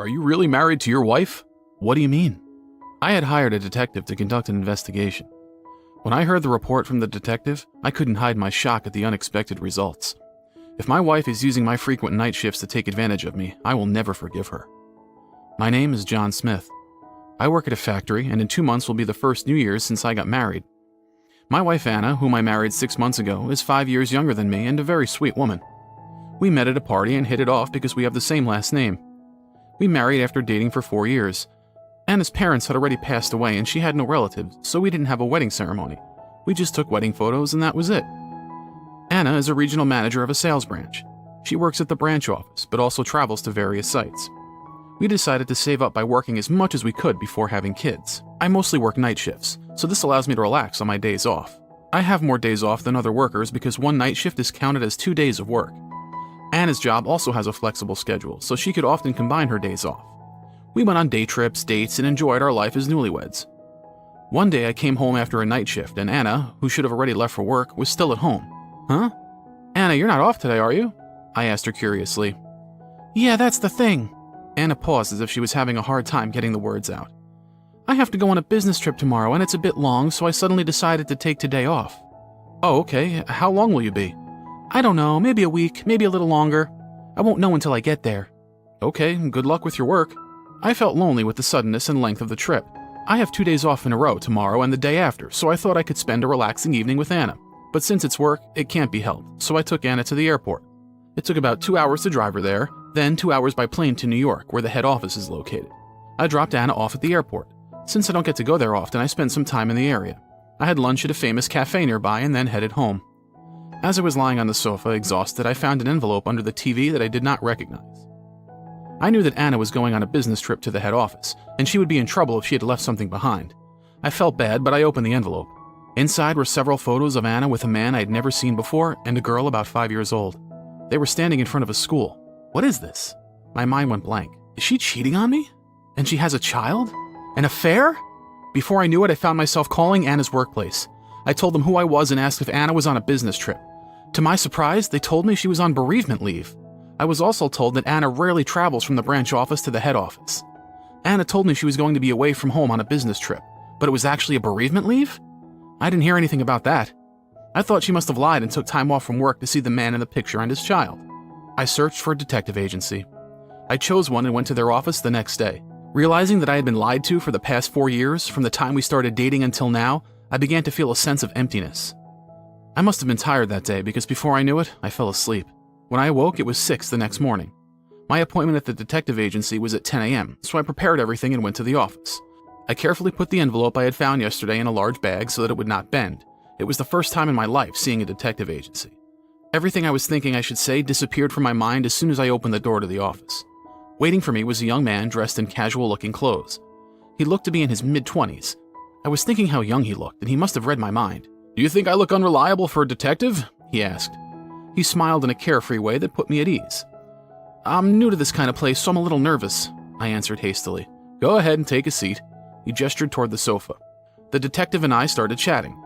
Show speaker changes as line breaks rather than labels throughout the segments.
Are you really married to your wife? What do you mean? I had hired a detective to conduct an investigation. When I heard the report from the detective, I couldn't hide my shock at the unexpected results. If my wife is using my frequent night shifts to take advantage of me, I will never forgive her. My name is John Smith. I work at a factory, and in 2 months will be the first New Year's since I got married. My wife Anna, whom I married 6 months ago, is 5 years younger than me and a very sweet woman. We met at a party and hit it off because we have the same last name. We married after dating for 4 years. Anna's parents had already passed away and she had no relatives, so we didn't have a wedding ceremony. We just took wedding photos and that was it. Anna is a regional manager of a sales branch. She works at the branch office, but also travels to various sites. We decided to save up by working as much as we could before having kids. I mostly work night shifts, so this allows me to relax on my days off. I have more days off than other workers because one night shift is counted as 2 days of work. Anna's job also has a flexible schedule, so she could often combine her days off. We went on day trips, dates, and enjoyed our life as newlyweds. One day I came home after a night shift, and Anna, who should have already left for work, was still at home. Huh? Anna, you're not off today, are you? I asked her curiously. Yeah, that's the thing. Anna paused as if she was having a hard time getting the words out. I have to go on a business trip tomorrow, and it's a bit long, so I suddenly decided to take today off. Oh, okay. How long will you be? I don't know, maybe a week, maybe a little longer. I won't know until I get there. Okay, good luck with your work. I felt lonely with the suddenness and length of the trip. I have 2 days off in a row tomorrow and the day after, so I thought I could spend a relaxing evening with Anna. But since it's work, it can't be helped, so I took Anna to the airport. It took about 2 hours to drive her there, then 2 hours by plane to New York, where the head office is located. I dropped Anna off at the airport. Since I don't get to go there often, I spent some time in the area. I had lunch at a famous cafe nearby and then headed home. As I was lying on the sofa, exhausted, I found an envelope under the TV that I did not recognize. I knew that Anna was going on a business trip to the head office, and she would be in trouble if she had left something behind. I felt bad, but I opened the envelope. Inside were several photos of Anna with a man I had never seen before and a girl about 5 years old. They were standing in front of a school. What is this? My mind went blank. Is she cheating on me? And she has a child? An affair? Before I knew it, I found myself calling Anna's workplace. I told them who I was and asked if Anna was on a business trip. To my surprise, they told me she was on bereavement leave. I was also told that Anna rarely travels from the branch office to the head office. Anna told me she was going to be away from home on a business trip, but it was actually a bereavement leave? I didn't hear anything about that. I thought she must have lied and took time off from work to see the man in the picture and his child. I searched for a detective agency. I chose one and went to their office the next day. Realizing that I had been lied to for the past 4 years, from the time we started dating until now, I began to feel a sense of emptiness. I must have been tired that day because before I knew it, I fell asleep. When I awoke, it was 6 the next morning. My appointment at the detective agency was at 10 a.m., so I prepared everything and went to the office. I carefully put the envelope I had found yesterday in a large bag so that it would not bend. It was the first time in my life seeing a detective agency. Everything I was thinking I should say disappeared from my mind as soon as I opened the door to the office. Waiting for me was a young man dressed in casual-looking clothes. He looked to be in his mid-20s. I was thinking how young he looked, and he must have read my mind. "Do you think I look unreliable for a detective?" he asked. He smiled in a carefree way that put me at ease. "I'm new to this kind of place, so I'm a little nervous," I answered hastily. "Go ahead and take a seat." He gestured toward the sofa. The detective and I started chatting.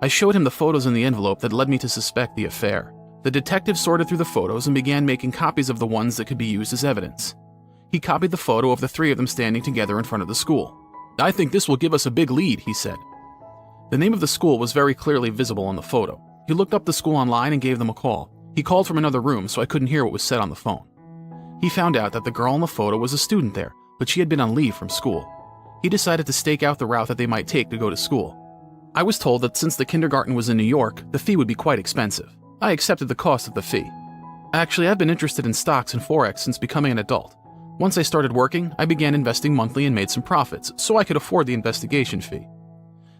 I showed him the photos in the envelope that led me to suspect the affair. The detective sorted through the photos and began making copies of the ones that could be used as evidence. He copied the photo of the 3 of them standing together in front of the school. "I think this will give us a big lead," he said. The name of the school was very clearly visible on the photo. He looked up the school online and gave them a call. He called from another room, so I couldn't hear what was said on the phone. He found out that the girl in the photo was a student there, but she had been on leave from school. He decided to stake out the route that they might take to go to school. I was told that since the kindergarten was in New York, the fee would be quite expensive. I accepted the cost of the fee. Actually, I've been interested in stocks and Forex since becoming an adult. Once I started working, I began investing monthly and made some profits, so I could afford the investigation fee.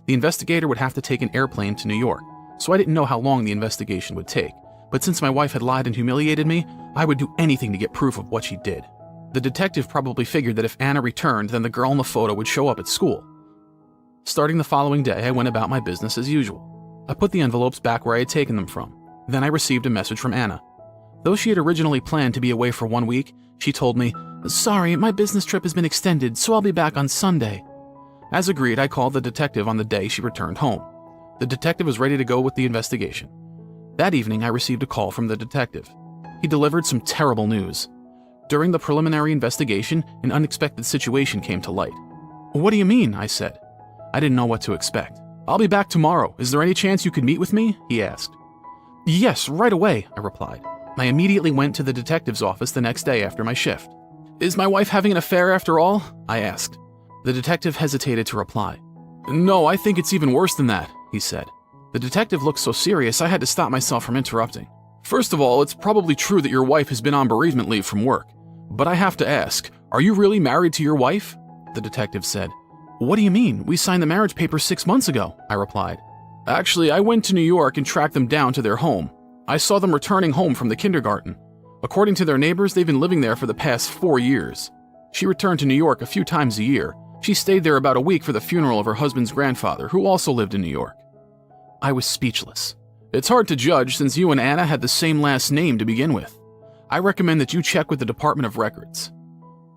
The investigator would have to take an airplane to New York, so I didn't know how long the investigation would take. But since my wife had lied and humiliated me, I would do anything to get proof of what she did. The detective probably figured that if Anna returned, then the girl in the photo would show up at school. Starting the following day, I went about my business as usual. I put the envelopes back where I had taken them from. Then I received a message from Anna. Though she had originally planned to be away for 1 week, she told me, "Sorry, my business trip has been extended, so I'll be back on Sunday." As agreed, I called the detective on the day she returned home. The detective was ready to go with the investigation. That evening, I received a call from the detective. He delivered some terrible news. During the preliminary investigation, an unexpected situation came to light. What do you mean? I said. I didn't know what to expect. I'll be back tomorrow. Is there any chance you could meet with me? He asked. Yes, right away, I replied. I immediately went to the detective's office the next day after my shift. Is my wife having an affair after all? I asked. The detective hesitated to reply. No, I think it's even worse than that, he said. The detective looked so serious I had to stop myself from interrupting. First of all, it's probably true that your wife has been on bereavement leave from work. But I have to ask, are you really married to your wife? The detective said. What do you mean? We signed the marriage papers 6 months ago, I replied. Actually, I went to New York and tracked them down to their home. I saw them returning home from the kindergarten. According to their neighbors, they've been living there for the past 4 years. She returned to New York a few times a year. She stayed there about a week for the funeral of her husband's grandfather, who also lived in New York. I was speechless. It's hard to judge since you and Anna had the same last name to begin with. I recommend that you check with the Department of Records.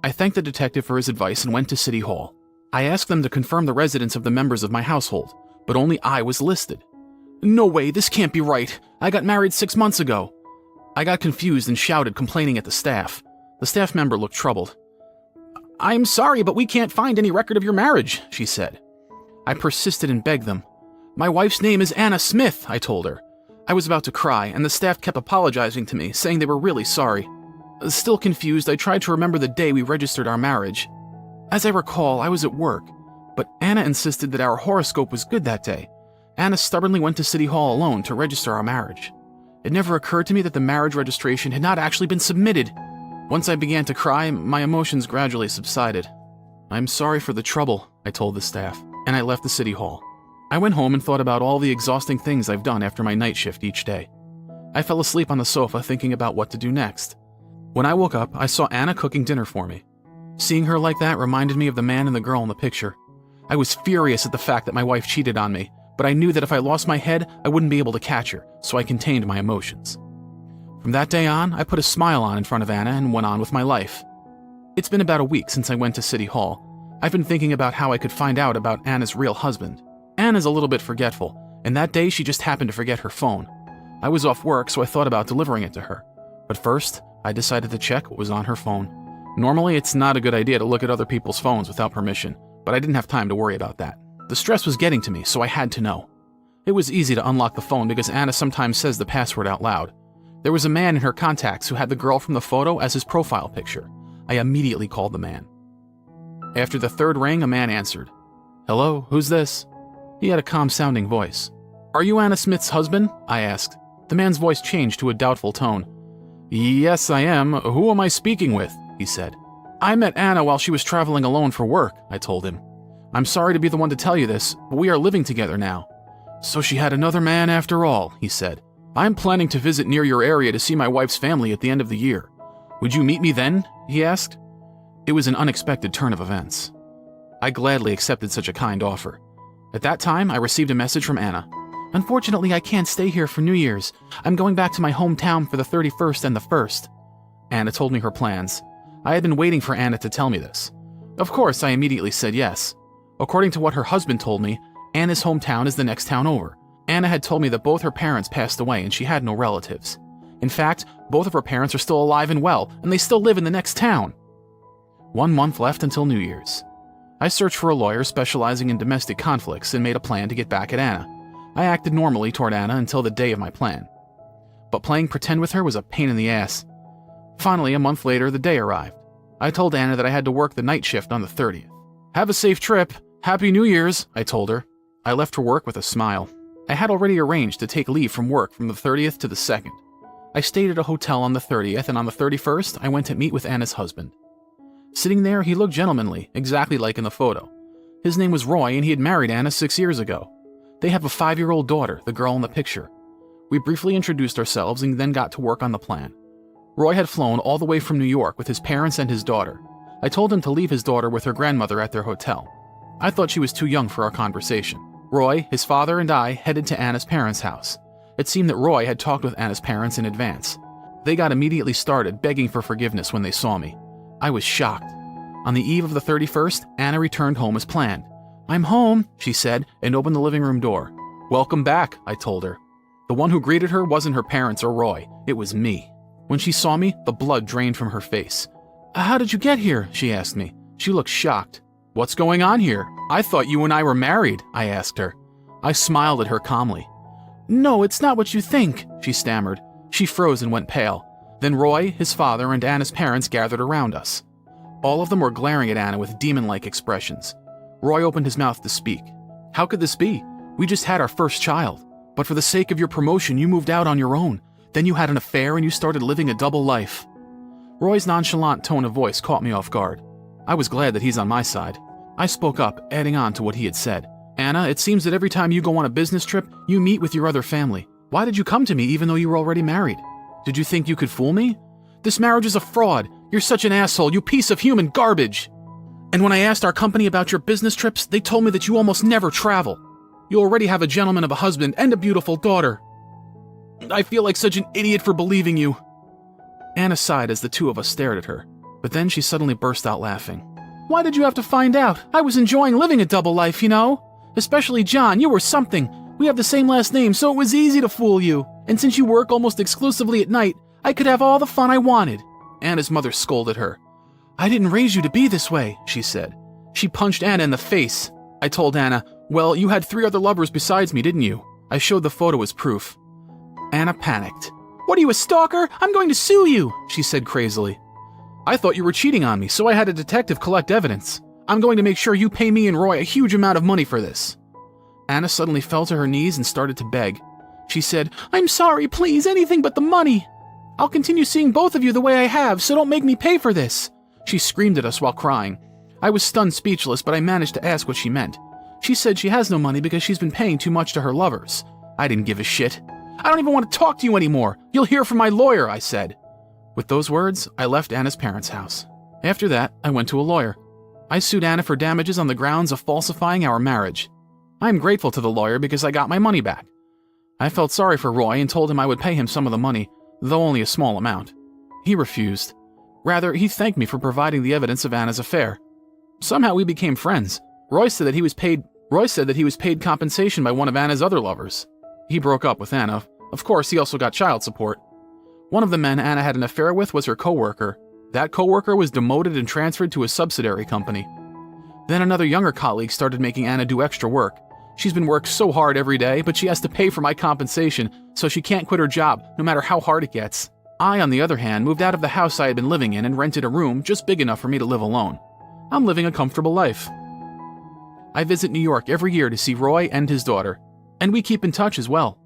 I thanked the detective for his advice and went to City Hall. I asked them to confirm the residence of the members of my household, but only I was listed. No way, this can't be right. I got married 6 months ago. I got confused and shouted, complaining at the staff. The staff member looked troubled. I'm sorry, but we can't find any record of your marriage, she said. I persisted and begged them. My wife's name is Anna Smith, I told her. I was about to cry, and the staff kept apologizing to me, saying they were really sorry. Still confused, I tried to remember the day we registered our marriage. As I recall, I was at work, but Anna insisted that our horoscope was good that day. Anna stubbornly went to City Hall alone to register our marriage. It never occurred to me that the marriage registration had not actually been submitted. Once I began to cry, my emotions gradually subsided. I'm sorry for the trouble, I told the staff, and I left the City Hall. I went home and thought about all the exhausting things I've done after my night shift each day. I fell asleep on the sofa thinking about what to do next. When I woke up, I saw Anna cooking dinner for me. Seeing her like that reminded me of the man and the girl in the picture. I was furious at the fact that my wife cheated on me, but I knew that if I lost my head, I wouldn't be able to catch her, so I contained my emotions. From that day on, I put a smile on in front of Anna and went on with my life. It's been about a week since I went to City Hall. I've been thinking about how I could find out about Anna's real husband. Anna's a little bit forgetful, and that day she just happened to forget her phone. I was off work, so I thought about delivering it to her. But first, I decided to check what was on her phone. Normally, it's not a good idea to look at other people's phones without permission, but I didn't have time to worry about that. The stress was getting to me, so I had to know. It was easy to unlock the phone because Anna sometimes says the password out loud. There was a man in her contacts who had the girl from the photo as his profile picture. I immediately called the man. After the third ring, a man answered. Hello, who's this? He had a calm-sounding voice. Are you Anna Smith's husband? I asked. The man's voice changed to a doubtful tone. Yes, I am. Who am I speaking with? He said. I met Anna while she was traveling alone for work, I told him. I'm sorry to be the one to tell you this, but we are living together now. So she had another man after all, he said. I'm planning to visit near your area to see my wife's family at the end of the year. Would you meet me then? He asked. It was an unexpected turn of events. I gladly accepted such a kind offer. At that time, I received a message from Anna. Unfortunately, I can't stay here for New Year's. I'm going back to my hometown for the 31st and the 1st. Anna told me her plans. I had been waiting for Anna to tell me this. Of course, I immediately said yes. According to what her husband told me, Anna's hometown is the next town over. Anna had told me that both her parents passed away and she had no relatives. In fact, both of her parents are still alive and well, and they still live in the next town. 1 month left until New Year's. I searched for a lawyer specializing in domestic conflicts and made a plan to get back at Anna. I acted normally toward Anna until the day of my plan. But playing pretend with her was a pain in the ass. Finally, a month later, the day arrived. I told Anna that I had to work the night shift on the 30th. Have a safe trip. Happy New Year's, I told her. I left her work with a smile. I had already arranged to take leave from work from the 30th to the 2nd. I stayed at a hotel on the 30th, and on the 31st, I went to meet with Anna's husband. Sitting there, he looked gentlemanly, exactly like in the photo. His name was Roy, and he had married Anna 6 years ago. They have a 5-year-old daughter, the girl in the picture. We briefly introduced ourselves and then got to work on the plan. Roy had flown all the way from New York with his parents and his daughter. I told him to leave his daughter with her grandmother at their hotel. I thought she was too young for our conversation. Roy, his father, and I headed to Anna's parents' house. It seemed that Roy had talked with Anna's parents in advance. They got immediately started begging for forgiveness when they saw me. I was shocked. On the eve of the 31st, Anna returned home as planned. I'm home, she said, and opened the living room door. Welcome back, I told her. The one who greeted her wasn't her parents or Roy. It was me. When she saw me, the blood drained from her face. How did you get here? She asked me. She looked shocked. What's going on here? I thought you and I were married, I asked her. I smiled at her calmly. No, it's not what you think, she stammered. She froze and went pale. Then Roy, his father, and Anna's parents gathered around us. All of them were glaring at Anna with demon-like expressions. Roy opened his mouth to speak. How could this be? We just had our first child. But for the sake of your promotion, you moved out on your own. Then you had an affair and you started living a double life. Roy's nonchalant tone of voice caught me off guard. I was glad that he's on my side. I spoke up, adding on to what he had said. Anna, it seems that every time you go on a business trip, you meet with your other family. Why did you come to me even though you were already married? Did you think you could fool me? This marriage is a fraud. You're such an asshole, you piece of human garbage. And when I asked our company about your business trips, they told me that you almost never travel. You already have a gentleman of a husband and a beautiful daughter. I feel like such an idiot for believing you. Anna sighed as the two of us stared at her, but then she suddenly burst out laughing. Why did you have to find out? I was enjoying living a double life, you know? Especially John, you were something. We have the same last name, so it was easy to fool you. And since you work almost exclusively at night, I could have all the fun I wanted. Anna's mother scolded her. I didn't raise you to be this way, she said. She punched Anna in the face. I told Anna, well, you had 3 other lovers besides me, didn't you? I showed the photo as proof. Anna panicked. What are you, a stalker? I'm going to sue you, she said crazily. I thought you were cheating on me, so I had a detective collect evidence. I'm going to make sure you pay me and Roy a huge amount of money for this. Anna suddenly fell to her knees and started to beg. She said, I'm sorry, please, anything but the money. I'll continue seeing both of you the way I have, so don't make me pay for this. She screamed at us while crying. I was stunned speechless, but I managed to ask what she meant. She said she has no money because she's been paying too much to her lovers. I didn't give a shit. I don't even want to talk to you anymore. You'll hear from my lawyer, I said. With those words, I left Anna's parents' house. After that, I went to a lawyer. I sued Anna for damages on the grounds of falsifying our marriage. I am grateful to the lawyer because I got my money back. I felt sorry for Roy and told him I would pay him some of the money, though only a small amount. He refused. Rather, he thanked me for providing the evidence of Anna's affair. Somehow we became friends. Roy said that he was paid compensation by one of Anna's other lovers. He broke up with Anna. Of course, he also got child support. One of the men Anna had an affair with was her coworker. That coworker was demoted and transferred to a subsidiary company. Then another younger colleague started making Anna do extra work. She's been worked so hard every day, but she has to pay for my compensation, so she can't quit her job, no matter how hard it gets. I, on the other hand, moved out of the house I had been living in and rented a room just big enough for me to live alone. I'm living a comfortable life. I visit New York every year to see Roy and his daughter, and we keep in touch as well.